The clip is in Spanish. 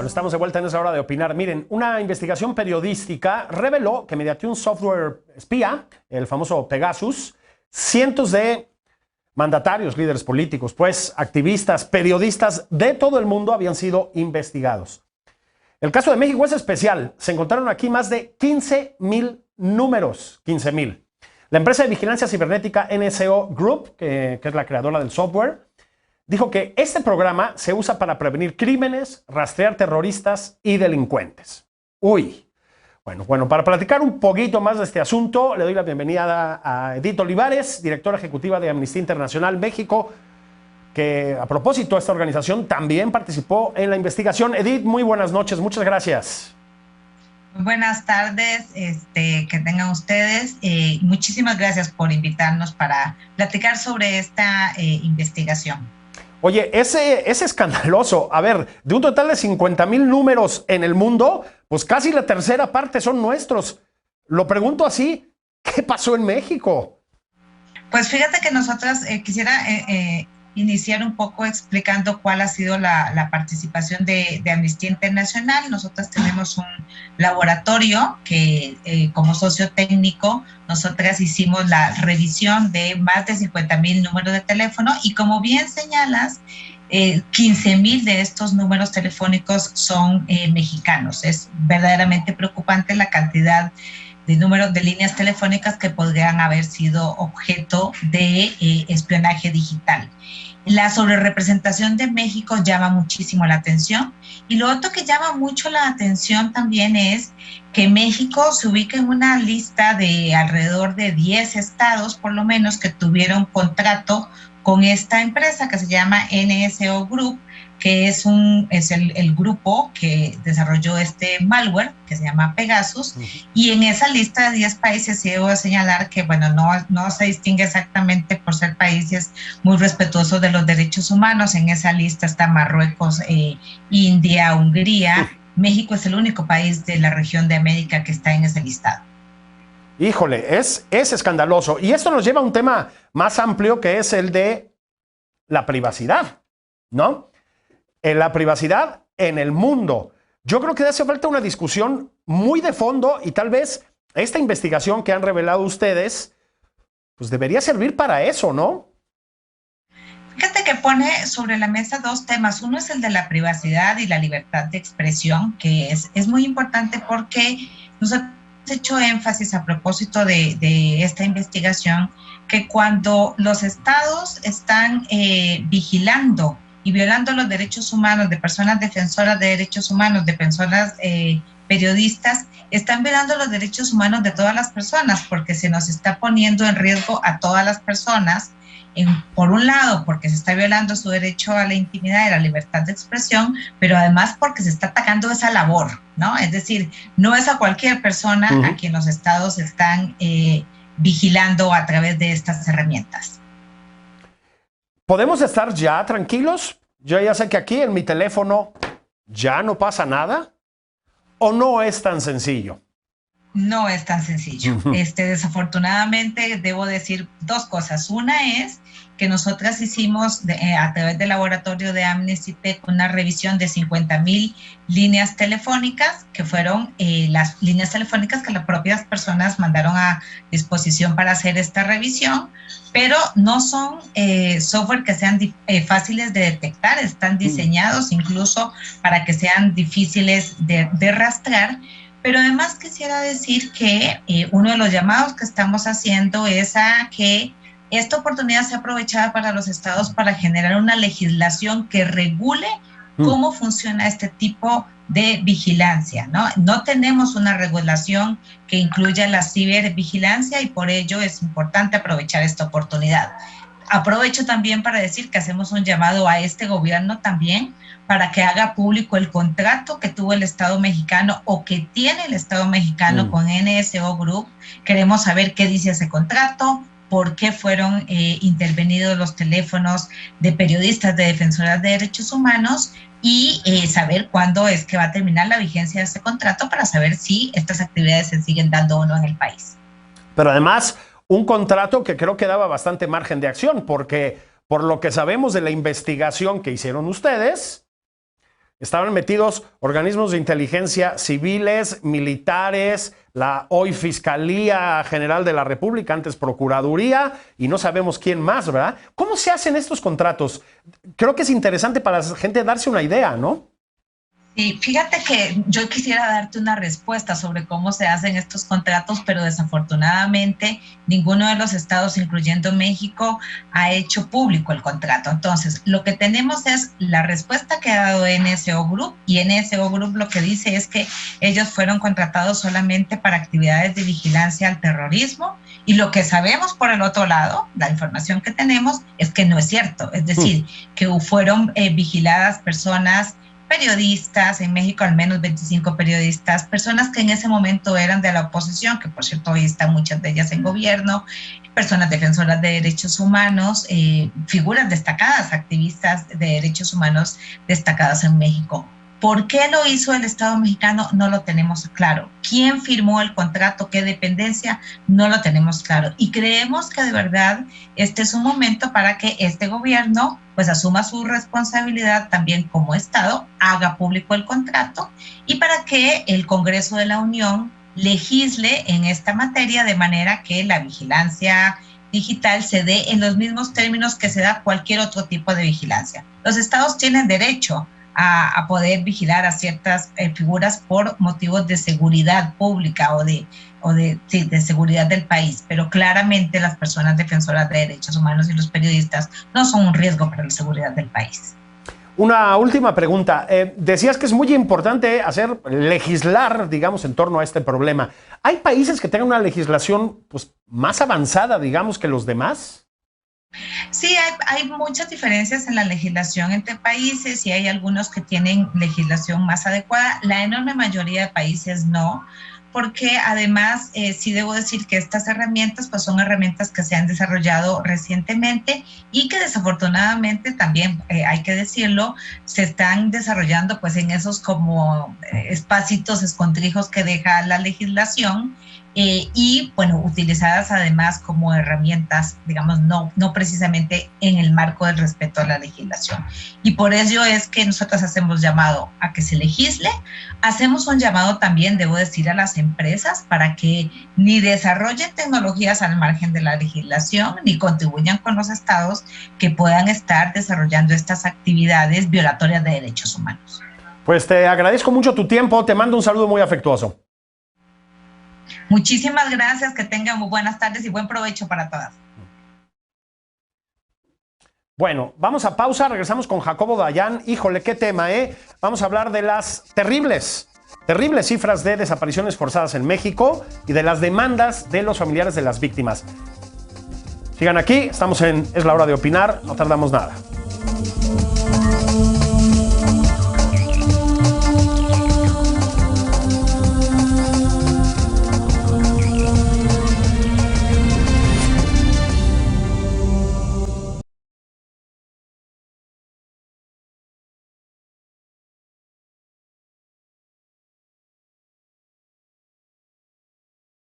Bueno, estamos de vuelta en esa hora de opinar. Miren, una investigación periodística reveló que mediante un software espía, el famoso Pegasus, cientos de mandatarios, líderes políticos, pues activistas, periodistas de todo el mundo habían sido investigados. El caso de México es especial. Se encontraron aquí más de 15,000 números. 15,000. La empresa de vigilancia cibernética NSO Group, que es la creadora del software, dijo que este programa se usa para prevenir crímenes, rastrear terroristas y delincuentes. Uy. Bueno, para platicar un poquito más de este asunto, le doy la bienvenida a Edith Olivares, directora ejecutiva de Amnistía Internacional México, que a propósito esta organización también participó en la investigación. Edith, muy buenas noches, muchas gracias. Buenas tardes, que tengan ustedes. Muchísimas gracias por invitarnos para platicar sobre esta investigación. Oye, ese es escandaloso. A ver, de un total de 50,000 números en el mundo, pues casi la tercera parte son nuestros. Lo pregunto así, ¿qué pasó en México? Pues fíjate que nosotros quisiera iniciar un poco explicando cuál ha sido la participación de Amnistía Internacional. Nosotros tenemos un laboratorio que como socio técnico, nosotras hicimos la revisión de más de 50,000 números de teléfono y como bien señalas, 15,000 de estos números telefónicos son mexicanos. Es verdaderamente preocupante la cantidad de números de líneas telefónicas que podrían haber sido objeto de espionaje digital. La sobrerepresentación de México llama muchísimo la atención y lo otro que llama mucho la atención también es que México se ubica en una lista de alrededor de 10 estados por lo menos que tuvieron contrato con esta empresa que se llama NSO Group, que es el grupo que desarrolló este malware que se llama Pegasus, y en esa lista de 10 países sí debo señalar que, bueno, no se distingue exactamente por ser países muy respetuosos de los derechos humanos. En esa lista está Marruecos, India, Hungría. México es el único país de la región de América que está en ese listado. Híjole, es escandaloso. Y esto nos lleva a un tema más amplio que es el de la privacidad, ¿no? La privacidad en el mundo. Yo creo que hace falta una discusión muy de fondo y tal vez esta investigación que han revelado ustedes, pues debería servir para eso, ¿no? Fíjate que pone sobre la mesa dos temas. Uno es el de la privacidad y la libertad de expresión, que es muy importante porque nos ha hecho énfasis a propósito de esta investigación que cuando los estados están vigilando y violando los derechos humanos de personas defensoras de derechos humanos, de personas periodistas, están violando los derechos humanos de todas las personas porque se nos está poniendo en riesgo a todas las personas. Por un lado, porque se está violando su derecho a la intimidad y la libertad de expresión, pero además porque se está atacando esa labor, ¿no? Es decir, no es a cualquier persona a quien los estados están vigilando a través de estas herramientas. ¿Podemos estar ya tranquilos? Yo ya sé que aquí en mi teléfono ya no pasa nada. ¿O no es tan sencillo? No es tan sencillo. Desafortunadamente debo decir dos cosas. Una es que nosotras hicimos a través del laboratorio de Amnesty Tech una revisión de 50,000 líneas telefónicas, que fueron las líneas telefónicas que las propias personas mandaron a disposición para hacer esta revisión, pero no son software que sean fáciles de detectar, están diseñados incluso para que sean difíciles de rastrear. Pero además quisiera decir que uno de los llamados que estamos haciendo es a que esta oportunidad sea aprovechada para los estados para generar una legislación que regule cómo funciona este tipo de vigilancia, ¿no? No tenemos una regulación que incluya la cibervigilancia y por ello es importante aprovechar esta oportunidad. Aprovecho también para decir que hacemos un llamado a este gobierno también para que haga público el contrato que tuvo el Estado mexicano o que tiene el Estado mexicano con NSO Group. Queremos saber qué dice ese contrato, por qué fueron intervenidos los teléfonos de periodistas, de defensoras de derechos humanos y saber cuándo es que va a terminar la vigencia de ese contrato para saber si estas actividades se siguen dando o no en el país. Pero además, un contrato que creo que daba bastante margen de acción, porque por lo que sabemos de la investigación que hicieron ustedes, estaban metidos organismos de inteligencia civiles, militares, la hoy Fiscalía General de la República, antes Procuraduría, y no sabemos quién más, ¿verdad? ¿Cómo se hacen estos contratos? Creo que es interesante para la gente darse una idea, ¿no? Sí, fíjate que yo quisiera darte una respuesta sobre cómo se hacen estos contratos, pero desafortunadamente ninguno de los estados, incluyendo México, ha hecho público el contrato. Entonces, lo que tenemos es la respuesta que ha dado NSO Group, y NSO Group lo que dice es que ellos fueron contratados solamente para actividades de vigilancia al terrorismo, y lo que sabemos por el otro lado, la información que tenemos, es que no es cierto. Es decir, que fueron vigiladas personas, periodistas, en México al menos 25 periodistas, personas que en ese momento eran de la oposición, que por cierto hoy están muchas de ellas en gobierno, personas defensoras de derechos humanos, figuras destacadas, activistas de derechos humanos destacadas en México. ¿Por qué lo hizo el Estado mexicano? No lo tenemos claro. ¿Quién firmó el contrato? ¿Qué dependencia? No lo tenemos claro. Y creemos que de verdad este es un momento para que este gobierno pues asuma su responsabilidad también como Estado, haga público el contrato y para que el Congreso de la Unión legisle en esta materia de manera que la vigilancia digital se dé en los mismos términos que se da cualquier otro tipo de vigilancia. Los estados tienen derecho a poder vigilar a ciertas figuras por motivos de seguridad pública o de seguridad del país, pero claramente las personas defensoras de derechos humanos y los periodistas no son un riesgo para la seguridad del país. Una última pregunta. Decías que es muy importante legislar, digamos, en torno a este problema. ¿Hay países que tengan una legislación pues, más avanzada, digamos, que los demás? Sí, hay muchas diferencias en la legislación entre países y hay algunos que tienen legislación más adecuada. La enorme mayoría de países no, porque además sí debo decir que estas herramientas pues son herramientas que se han desarrollado recientemente y que desafortunadamente también, hay que decirlo, se están desarrollando pues en esos como espacitos escondrijos que deja la legislación. Y bueno, utilizadas además como herramientas, digamos, no precisamente en el marco del respeto a la legislación. Y por ello es que nosotros hacemos llamado a que se legisle, hacemos un llamado también, debo decir, a las empresas para que ni desarrollen tecnologías al margen de la legislación, ni contribuyan con los estados que puedan estar desarrollando estas actividades violatorias de derechos humanos. Pues te agradezco mucho tu tiempo, te mando un saludo muy afectuoso. Muchísimas gracias, que tengan muy buenas tardes y buen provecho para todas. Bueno, vamos a pausa, regresamos con Jacobo Dayan. Híjole, qué tema, ¿eh? Vamos a hablar de las terribles cifras de desapariciones forzadas en México y de las demandas de los familiares de las víctimas. Sigan aquí, estamos en Es la Hora de Opinar, no tardamos nada.